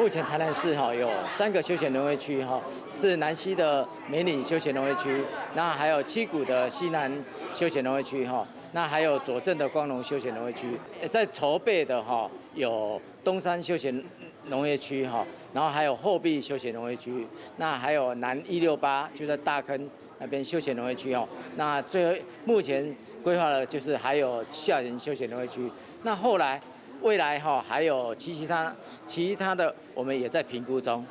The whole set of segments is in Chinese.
目前台南市有3个休闲农业区是南溪的美里休闲农业区，那还有七股的西南休闲农业区那还有左镇的光荣休闲农业区，在筹备的有东山休闲农业区然后还有后壁休闲农业区，那还有南168就在大坑那边休闲农业区那目前规划的就是还有下营休闲农业区，那未来还有其他的我们也在评估中。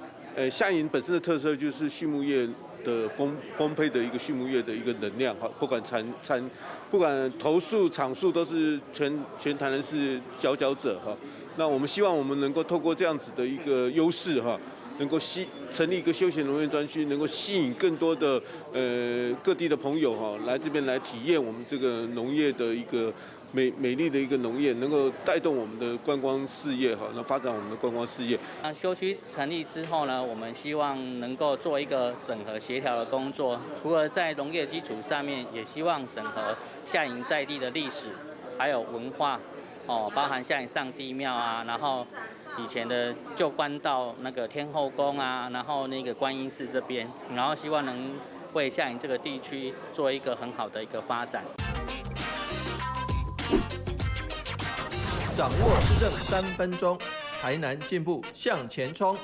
下营本身的特色就是畜牧业的丰沛的一个畜牧业的一个能量不管不管头数场数都是全台南市佼佼者那我们希望我们能够透过这样子的一个优势能够成立一个休闲农业专区，能够吸引更多的各地的朋友来这边来体验我们这个农业的一个美丽的一个农业，能够带动我们的观光事业那发展我们的观光事业。那休区成立之后呢，我们希望能够做一个整合协调的工作，除了在农业基础上面，也希望整合下营在地的历史还有文化包含下营上帝庙然后以前的旧官道那个天后宫然后那个观音寺这边，然后希望能为下营这个地区做一个很好的一个发展。掌握施政3分钟，台南进步向前冲。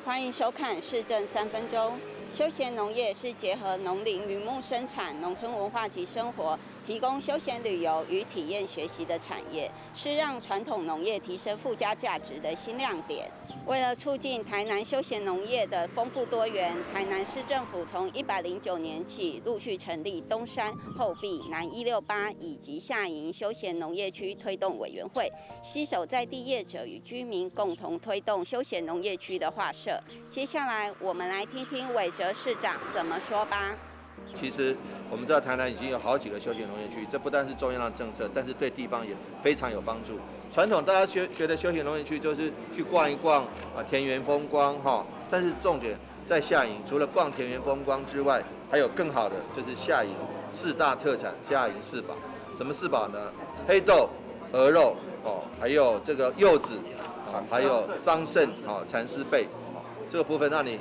欢迎收看《市政3分钟》。休闲农业是结合农林渔牧生产、农村文化及生活，提供休闲旅游与体验学习的产业，是让传统农业提升附加价值的新亮点。为了促进台南休闲农业的丰富多元，台南市政府从109年起陆续成立东山、后壁、南168以及下营休闲农业区推动委员会，携手在地业者与居民共同推动休闲农业区的划设。接下来我们来听听韦哲市长怎么说吧。其实我们知道台南已经有好几个休闲农业区，这不但是中央的政策，但是对地方也非常有帮助。传统大家觉得休闲农业区就是去逛一逛田园风光但是重点在下营，除了逛田园风光之外，还有更好的就是下营4大特产，下营4宝。什么4宝呢？黑豆、鹅肉还有这个柚子还有桑葚蚕丝贝这个部分让你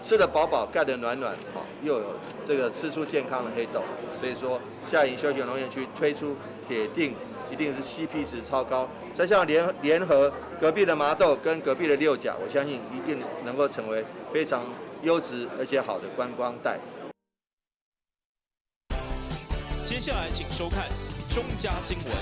吃得饱饱，盖得暖暖又有这个吃出健康的黑豆。所以说下营休闲农业区推出铁定一定是 CP 值超高，再加上联合隔壁的麻豆跟隔壁的六甲，我相信一定能够成为非常优质而且好的观光带。接下来请收看中嘉新闻。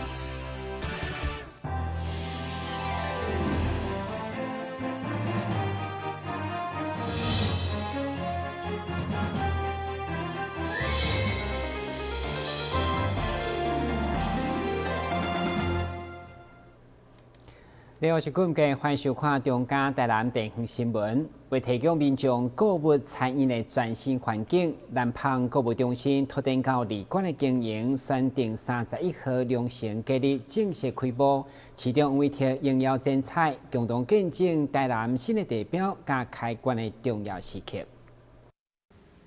你好，是顾家，欢迎收看中嘉台南地方新闻。为提供民众购物餐饮的全新环境，南方购物中心拓展到旅馆的经营，选定31号良辰假日正式开幕。其中为贴应邀精彩，共同见证台南新的地标加开馆的重要时刻。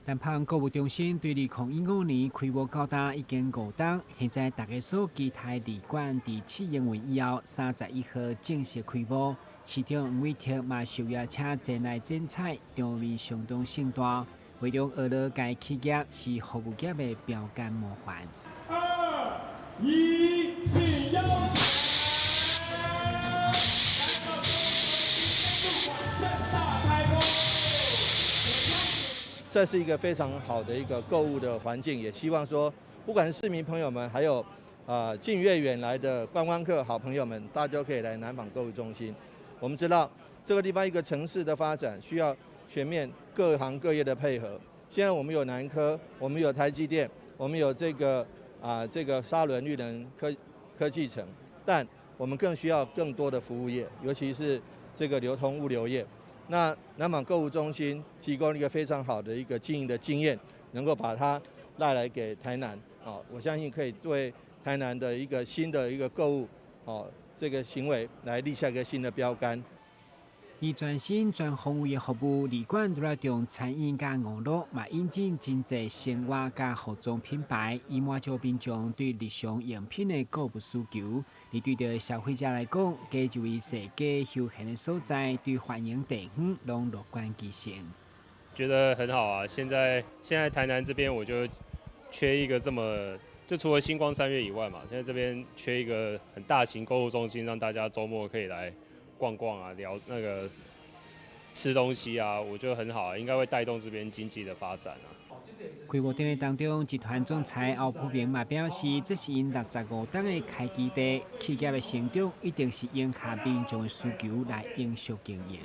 南方购物中心对2015年开幕到今已经5档，现在大家所期待旅馆在试营运以后，31号正式开幕。市场每天嘛受邀请前来剪彩，场面相当盛大。为了娱乐界企业是服务业的标杆模范。2、1，请邀盛大开幕。这是一个非常好的一个购物的环境，也希望说，不管是市民朋友们，还有近越远来的观光客好朋友们，大家都可以来南纺购物中心。我们知道这个地方一个城市的发展需要全面各行各业的配合。现在我们有南科，我们有台积电，我们有这个沙仑绿能科技城，但我们更需要更多的服务业，尤其是这个流通物流业。那南纺购物中心提供一个非常好的一个经营的经验，能够把它带来给台南我相信可以为台南的一个新的一个购物这个行为来立下一个新的标杆。以全新全方位的服务，旅馆除了用餐饮加娱乐，嘛引进真侪生活加服装品牌，以满足民众对日常用品的购物需求。而对着消费者来讲，家就为世界休闲的所在，对欢迎地方拢乐观其成。觉得很好啊！现在台南这边我就缺一个就除了星光三月以外嘛，现在这边缺一个很大型购物中心，让大家周末可以来逛逛啊，聊那个吃东西啊，我觉得很好啊，应该会带动这边经济的发展啊。开幕典礼当中，集团总裁欧普明嘛表示，这是因65档的开基地，企业的成长一定是应下民众的需求来营销经营。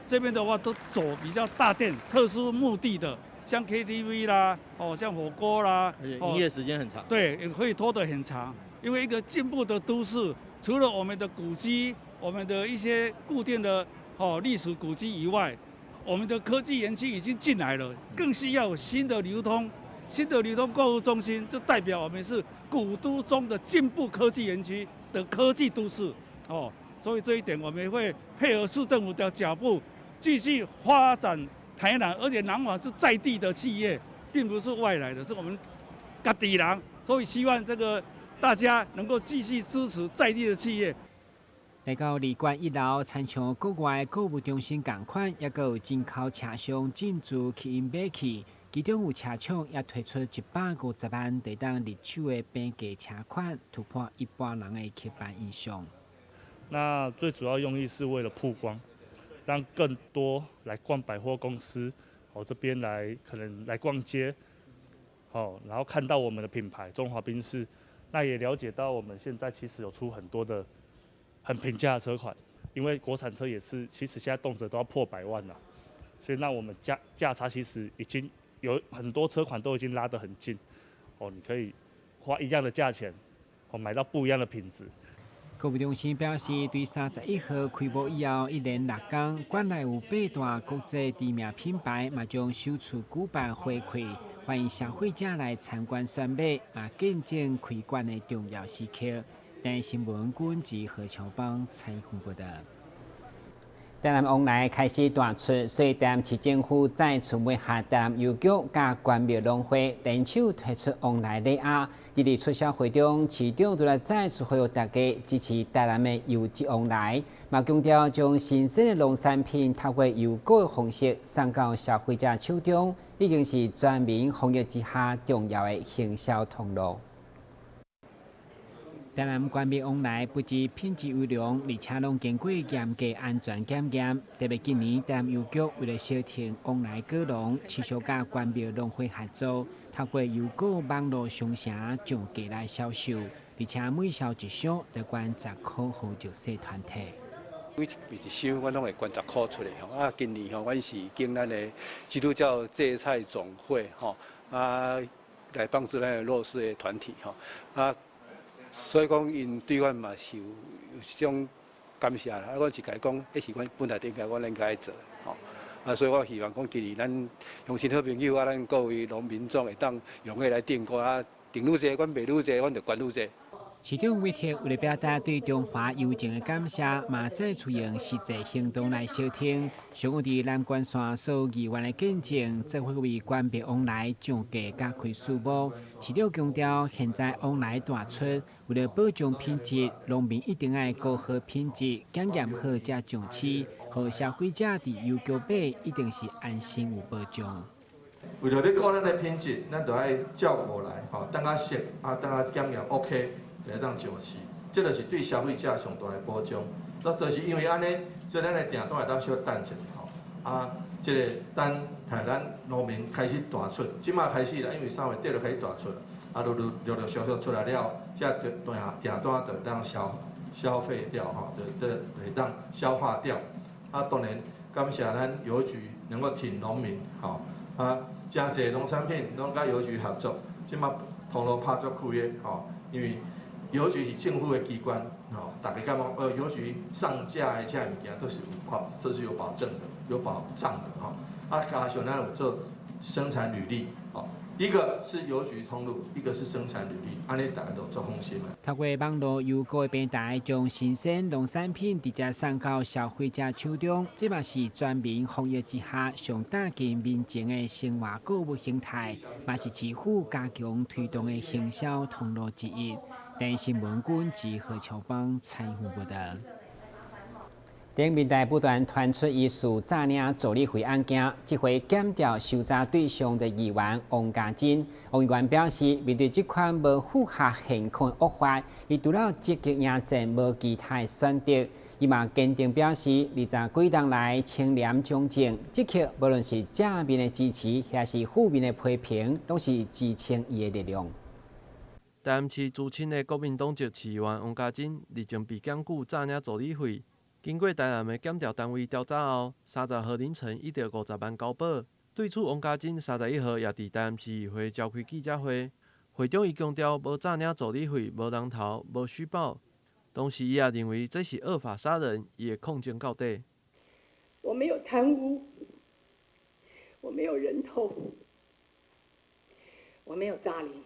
这边的话都走比较大店、特殊目的的，像 KTV 啦，像火锅啦，而且营业时间很长。对，也可以拖得很长。因为一个进步的都市，除了我们的古迹、我们的一些固定的历史古迹以外，我们的科技园区已经进来了，更需要有新的流通购物中心，就代表我们是古都中的进步科技园区的科技都市所以这一点我们会配合市政府的脚步，继续发展台南，而且南网是在地的企业，并不是外来的，是我们家己人，所以希望这个大家能够继续支持在地的企业。来到离馆1楼，参像国外购物中心同款，也有进口车厢进驻吸引买去，其中有车厂也推出150万地当入手的平价车款，突破一般人的刻板印象。那最主要用意是为了曝光，让更多来逛百货公司，这边可能来逛街，然后看到我们的品牌中华宾士，那也了解到我们现在其实有出很多的很平价的车款，因为国产车也是，其实现在动辄都要破100万了，所以那我们价差其实已经有很多车款都已经拉得很近，你可以花一样的价钱，买到不一样的品质。购物中心表示，对31号开幕以后一连6天，馆内有8大国际知名品牌，嘛将首次举办回馈，欢迎消费者来参观选买，嘛见证开馆的重要时刻。台新闻军及何乔邦采访报道。台南往来开始断出，所以台南市政府再次配合台南邮局甲关庙农会联手推出往来礼盒。伫促销会中，市长除了再次呼吁大家支持台南的邮寄往来，嘛强调将新鲜的农产品透过邮购的方式送到消费者手中，已经是全民防疫之下重要的行销通路。台南关闭往来不止品质优良，而且拢经过严格安全检验。特别今年台南邮局为了消停往来果农，持续甲关闭农会合作，透过邮购网络商城降价来销售，而且每销一箱得捐10块互弱势团体。每一箱阮拢会捐10块出来吼。今年阮是经咱的基督教芥菜总会来帮助咱的弱势的团体所以讲，因对阮嘛是有一种感谢啦。阮是甲伊讲，迄是阮本来阮应该做所以我希望讲，今年咱乡亲好朋友咱各位农民众会当踊跃来订购订愈济，阮卖愈济，阮就捐愈济。市长委托为了表达对中华邮政的感谢，嘛再出用实际行动来消停。上午伫南关线所议员的见证，则会为关闭往来降价加开数目。市长强调，现在往来大出，为了保障品质，农民一定要顾好品质，检验好才上市，和消费者伫邮局买一定是安心有保障。为了要顾咱的品质，咱就爱照过来，等下熟，等下检验 OK。来当上市，这就是对消费者上大的保障。那就是因为安尼，所以咱的订单会当小等一下这个等台咱农民开始大出，即马开始啦，因为3月底就开始大出，陆陆续续出来了，这订单就当消费掉就会当消化掉。当然感谢咱邮局能够挺农民真侪农产品拢甲邮局合作，即马通路拍足开的因为邮局是政府的机关，大家感觉邮局上架的这物件都是有保证的、有保障的加上咱有做生产履历一个是邮局通路，一个是生产履历，安尼大家都做放心了。透过网络邮购的平台，将新鲜农产品直接送到消费者手中，这嘛是全民防疫之下上打击民情的生活购物形态，嘛是市府加强推动的行销通路之一。台新闻军及何乔邦采访报道。顶面台不断传出疑似诈领助理费案件，这回检调受诈对象的议员王家珍。王议员表示，面对这款无符合现况恶法，伊除了积极应战，无其他选择。伊嘛坚定表示，20几年来清廉忠正，即刻无论是正面的支持，还是负面的批评，拢是支撑伊的力量。台南市资深的国民党籍市议员王家珍，日前被检举诈领助理费。经过台南的检调单位调查后，30号凌晨1到50万交保。对此，王家珍31号也伫台南市议会召开记者会，会中伊强调无诈领助理费、无人头、无虚报。同时，伊也认为这是恶法杀人，伊会抗争到底。我没有贪污，我没有人头，我没有诈领。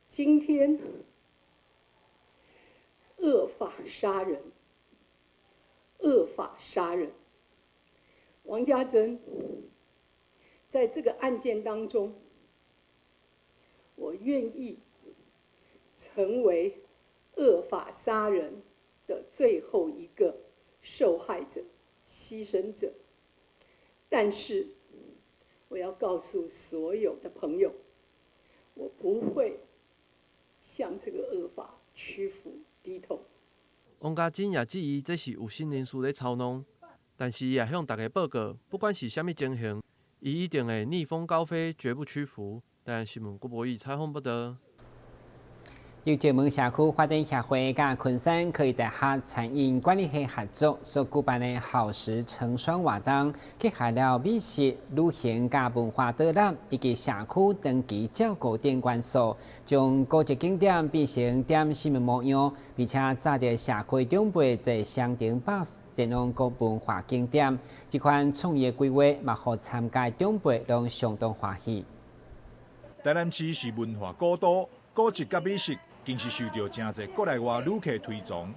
今天恶法杀人，恶法杀人。王家珍在这个案件当中，我愿意成为恶法杀人的最后一个受害者、牺牲者。但是，我要告诉所有的朋友，我不会向这个恶法屈服低头。王家珍也质疑这是有心人士咧操弄，但是也向大家报告，不管是虾米情形，伊一定会逆风高飞，绝不屈服。台南新闻郭博义采访报道。由石门社区发展协会甲昆山科技大学餐饮管理系合作所举办的好食成双活动，结合了美食、旅行甲文化导览以及社区长期照顾等元素，将高级景点变成点心的模样，并且找到社区长辈在乡镇巴士前往各文化景点。这款创业规划，嘛，互参加长辈拢相当欢喜。台南市是文化古都，古迹甲美食更是受到真侪国内外旅客推崇。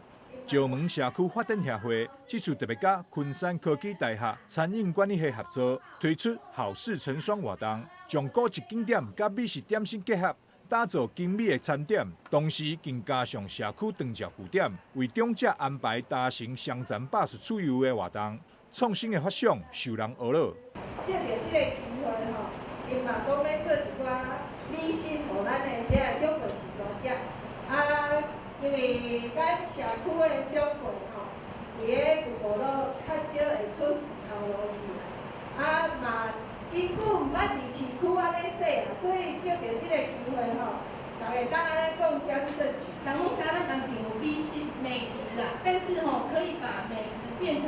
石门社区发展协会这次特别甲昆山科技大学餐饮管理系合作，推出好事成双活动，将古迹景点甲美食点心结合，打造精美的餐点，同时更加上社区长照据点，为长者安排搭乘乡站巴士出游的活动，创新的发想受人学乐。借着这个机会吼，因嘛讲要做一寡美心，互咱的这长辈是大只啊，因为咱社区的长辈吼，伫个古步路较少会出头路去，啊嘛真久毋捌伫市区安尼说啦，所以借着这个机会吼，大家当安尼共襄盛举。人拢知咱当地有美食啦，但是可以把美食变成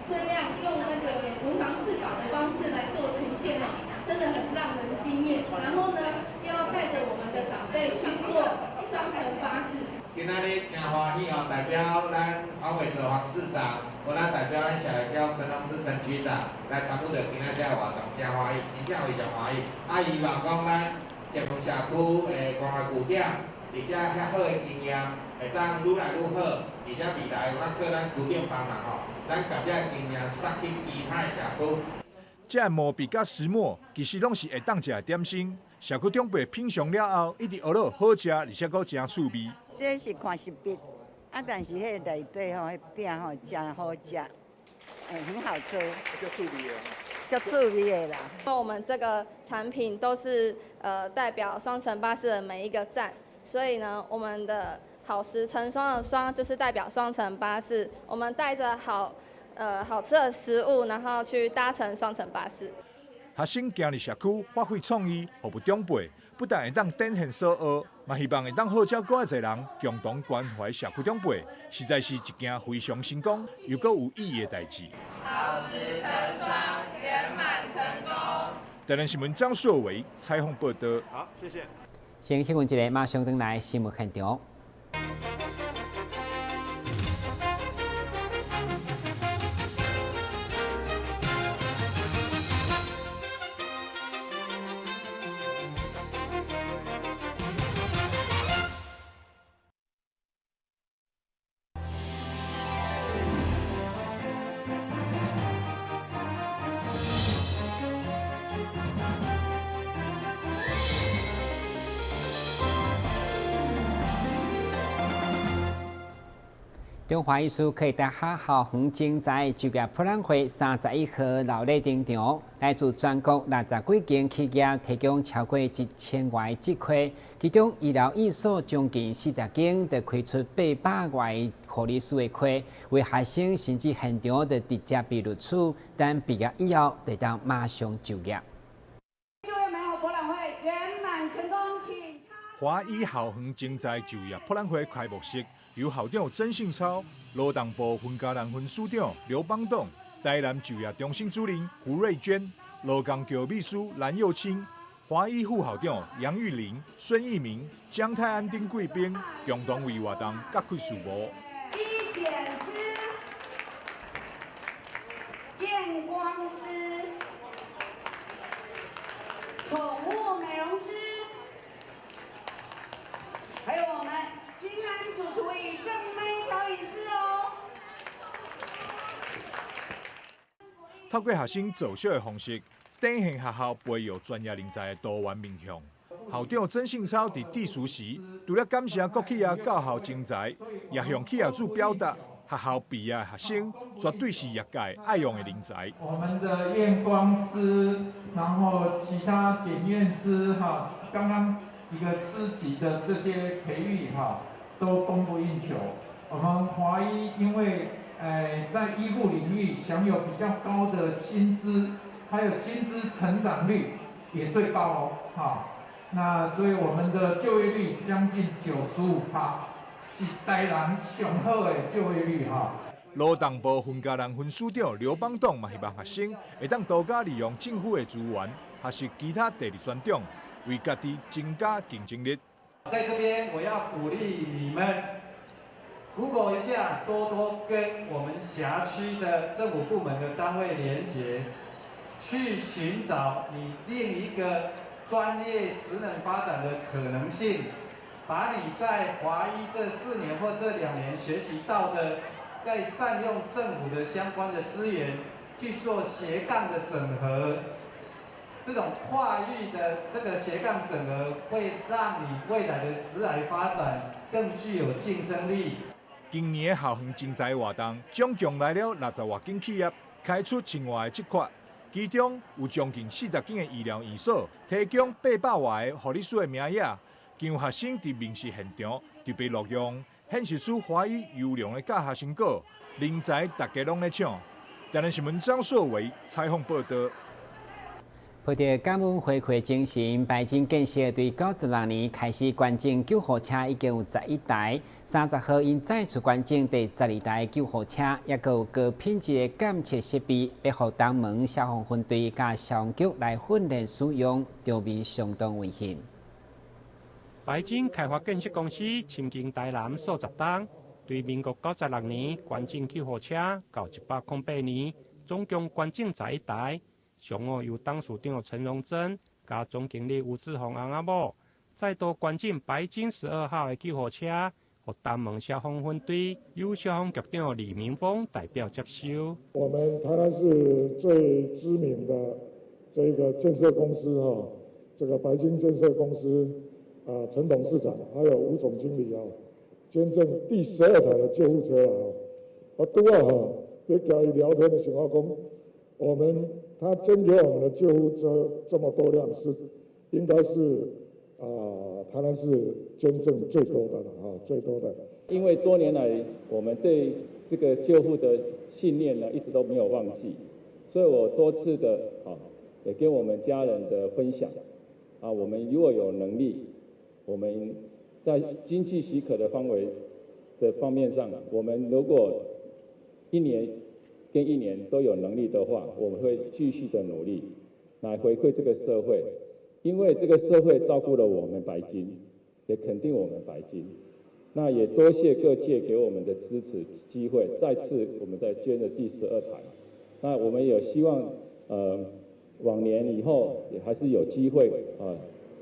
这样，用那个文房四宝的方式来做呈现真的很让人惊艳。然后呢，又要带着我们的长辈去坐双层巴士。今仔日真欢喜代表咱黄伟哲黄市长，我咱代表咱社会局陈龙志陈局长来参与着今仔这个活动，真欢喜，真正非常欢喜。希望讲咱石门社区的文化据点，而且遐好的经验，会当愈来愈好，而且未来咱靠咱区长帮忙咱把这经验送去其他社区。这毛笔甲石墨其实拢是会当食的点心，社区长辈品尝了后，一直学了好食，而且佫真趣味。这是看识别，但是迄内底迄饼真好食，很好吃。叫趣味的。叫趣味的啦。我们这个产品都是代表双层巴士的每一个站，所以呢，我们的好食成双的双就是代表双层巴士，我们带着好吃的食物，然后去搭乘双层巴士。学生行入社区发挥创意，服务长辈，不但会当展现所学，嘛希望会当号召更侪人共同关怀社区长辈，实在是一件非常成功又佫有意义的代志。好事成双，圆满成功。台南新闻张硕伟采访报道。好，谢谢。先休息一下，马上回来新闻现场。中华艺术科大学校园竞赛就业博览会31号老历登场，来自全国60几间企业提供超过1000外职缺，其中医疗艺术将近40间，就开出800外护理师的缺，为学生甚至现场就直接被录取，但毕业以后就当马上就业。就业美好博览会圆满成功，请华医校园竞赛就业博览会开幕式。由校长曾信超、劳动部分家人分署长刘邦栋、台南就业中心主任胡瑞娟、劳工局秘书蓝佑清、华医副校长杨玉玲、孙义明、江泰安等贵宾共同为活动各开序幕。医检师、验光师、宠物美容师，还有我们新安主厨与正妹调饮师哦。透过学生造小的方式，展现学校培育专业人才的多元面向。校长曾信超在致辞时，除了感谢各企业教校精才，也向企业主表达，学校毕业学生绝对是业界爱用的人才。我们的验光师，然后其他检验师哈，刚刚几个师级的这些培育哈，都供不应求。我们华医因为在医护领域享有比较高的薪资，还有薪资成长率也最高哦，哈。那所以我们的就业率将近95%，是台南上好的就业率哈。劳动部分家人分署长刘邦栋嘛，希望学生会当多加利用政府的资源，学习其他第二专长，为家己增加竞争力。在这边，我要鼓励你们 ，Google 一下，多多跟我们辖区的政府部门的单位连结，去寻找你另一个专业职能发展的可能性，把你在华医这4年或这2年学习到的，再善用政府的相关的资源去做斜杠的整合。这种跨域的这个斜杠整合，会让你未来的职涯发展更具有竞争力。今年的校园竞赛活动，总共来了60多间企业，开出1000外的职缺，其中有将近40间的医疗院所提供800外的护理师的名额，更有学生伫面试现场就被录用，显示出华医优良的教学成果，人才大家拢在抢。台南新闻张硕伟采访报道。为着感恩回馈精神，白金建设对96年开始关进救护车已经有11台，30号因再次关进第12台救护车，也有高品质的监测设备，要予东门消防分队甲消防局来训练使用，场面相当危险。白金开发建设公司深经台南数十档，对民国96年关进救护车到108年，总共关进11台。上午由董事长陈荣珍加总经理吴志宏翁仔某再度关进白金12号的救护车，予东门消防分队由消防局长李明峰代表接收。我们台南市最知名的这个建设公司哈，这个白金建设公司陈董事长还有吴总经理捐赠第12台的救护车我拄在跟伊聊天的时候讲，他捐给我们的救护车这么多辆，应该是台南市捐赠最多的了最多的。因为多年来我们对这个救护的信念呢，一直都没有忘记，所以我多次的也跟我们家人的分享我们如果有能力，我们在经济许可的方面上，我们如果1年跟1年都有能力的话，我们会继续的努力来回馈这个社会，因为这个社会照顾了我们白金，也肯定我们白金。那也多谢各界给我们的支持机会，再次我们再捐了第12台。那我们也希望往年以后也还是有机会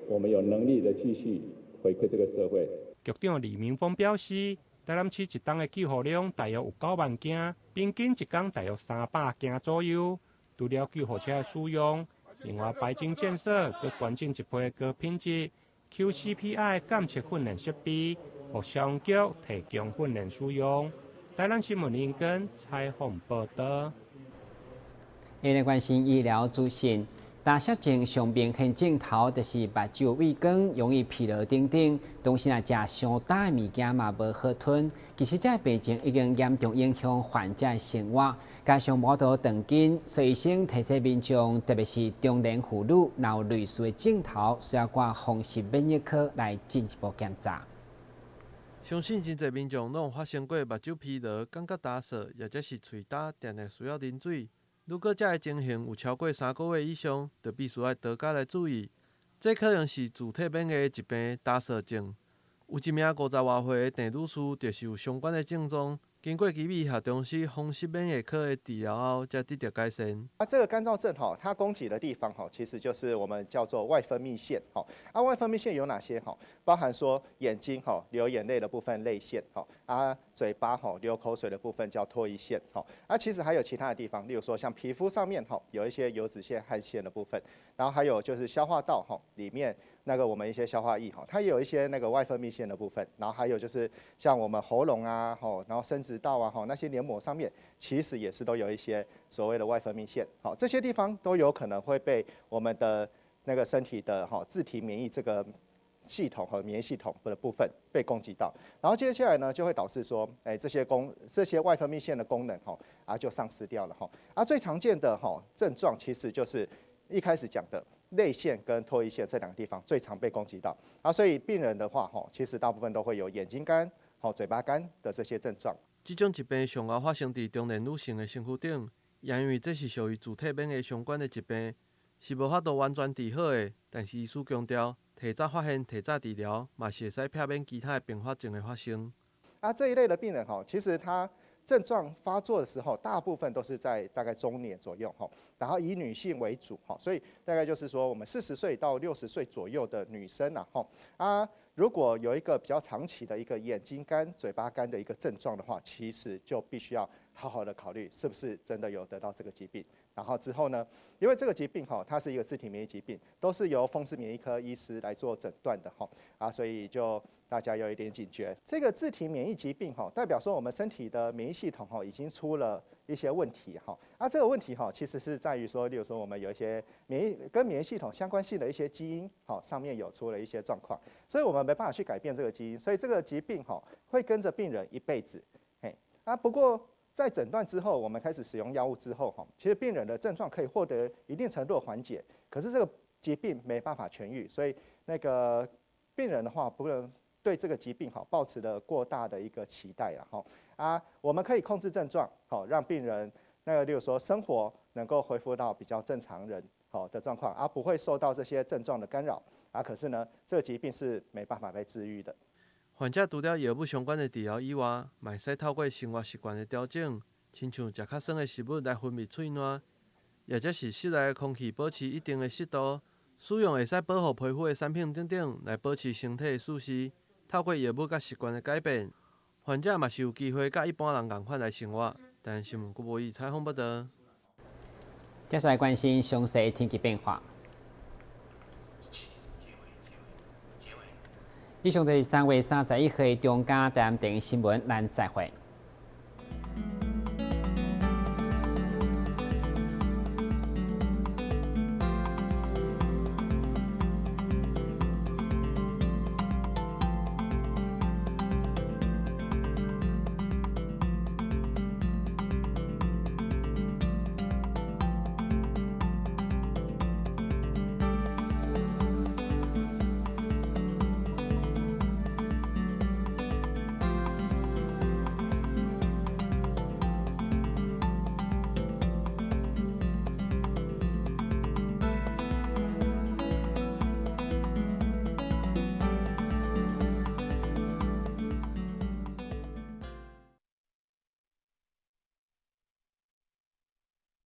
我们有能力的继续回馈这个社会。局长李明峰表示，台南市一天的救护量大约有9万件，平均一天大约300件左右。除了救护车的使用，另外白金建设佮关进一批高品质 QCPI 监测训练设备，予消防局提供训练使用。台南新闻林根采访报道。因为关心医疗资讯，大小症上明显镜头就是目睭畏光、容易疲劳等等。当时啊，食上大的物件嘛无好吞。其实这病情已经严重影响患者的生活，加上无多长紧，所以医生提醒民众，特别是中年妇女，有类似的镜头，需要挂风湿免疫科来进一步检查。相信真侪民众拢有发生过目睭疲劳、感觉干涩，或者是喙焦，定定需要啉水。如果这个情形有超过3个月以上，就必须要多加来注意。这可能是自体免疫疾病干涩症。有一名50多岁的陈女士，就是有相关的症状。经过吉米下中心风湿免疫科的治疗后，才得到改善。这个干燥症它攻击的地方其实就是我们叫做外分泌腺外分泌腺有哪些包含说眼睛流眼泪的部分泪腺嘴巴流口水的部分叫唾液腺其实还有其他的地方，例如说像皮肤上面有一些油脂腺、汗腺的部分，然后还有就是消化道里面那个我们一些消化液它也有一些那个外分泌腺的部分，然后还有就是像我们喉咙啊然后生殖道啊那些黏膜上面其实也是都有一些所谓的外分泌腺这些地方都有可能会被我们的那个身体的自体免疫这个系统和免疫系统的部分被攻击到，然后接下来呢就会导致说这些外分泌腺的功能就丧失掉了最常见的症状其实就是一开始讲的泪腺跟唾液腺这2个地方最常被攻击到所以病人的话其实大部分都会有眼睛干嘴巴干的这些症状。这种疾病上后发生在中年女性的身躯顶，也因为这是属于自体免疫相关的疾病，是无法度完全治好的。但是医师强调，提早发现、提早治疗，嘛是会使避免其他的并发症的发生。这一类的病人其实他症状发作的时候，大部分都是在大概中年左右然后以女性为主所以大概就是说我们40岁到60岁左右的女生如果有一个比较长期的一个眼睛干、嘴巴干的一个症状的话，其实就必须要好好的考虑是不是真的有得到这个疾病。然后之后呢，因为这个疾病它是一个自体免疫疾病，都是由风湿免疫科医师来做诊断的所以就大家有一点警觉。这个自体免疫疾病代表说我们身体的免疫系统已经出了一些问题这个问题其实是在于说，例如说我们有一些跟免疫系统相关性的一些基因上面有出了一些状况，所以我们没办法去改变这个基因，所以这个疾病会跟着病人一辈子。不过在诊断之后，我们开始使用药物之后其实病人的症状可以获得一定程度的缓解，可是这个疾病没办法痊愈，所以那个病人的话不能对这个疾病抱持了过大的一个期待我们可以控制症状让病人例如说生活能够恢复到比较正常人的状况不会受到这些症状的干扰可是呢这个疾病是没办法被治愈的。患者除了药物相关的治疗以外，嘛会使透过生活习惯的调整，亲像食较酸的食物来分泌喙暖，或者是室内的空气保持一定的湿度，使用会使保护皮肤的产品等等，来保持身体的舒适。透过药物甲习惯的改变，患者嘛是有机会甲一般人同款来生活。台南新闻郭博义采访报道。接下来关心详细天气变化。以上就是3月31日中嘉台南电视新闻，咱再会。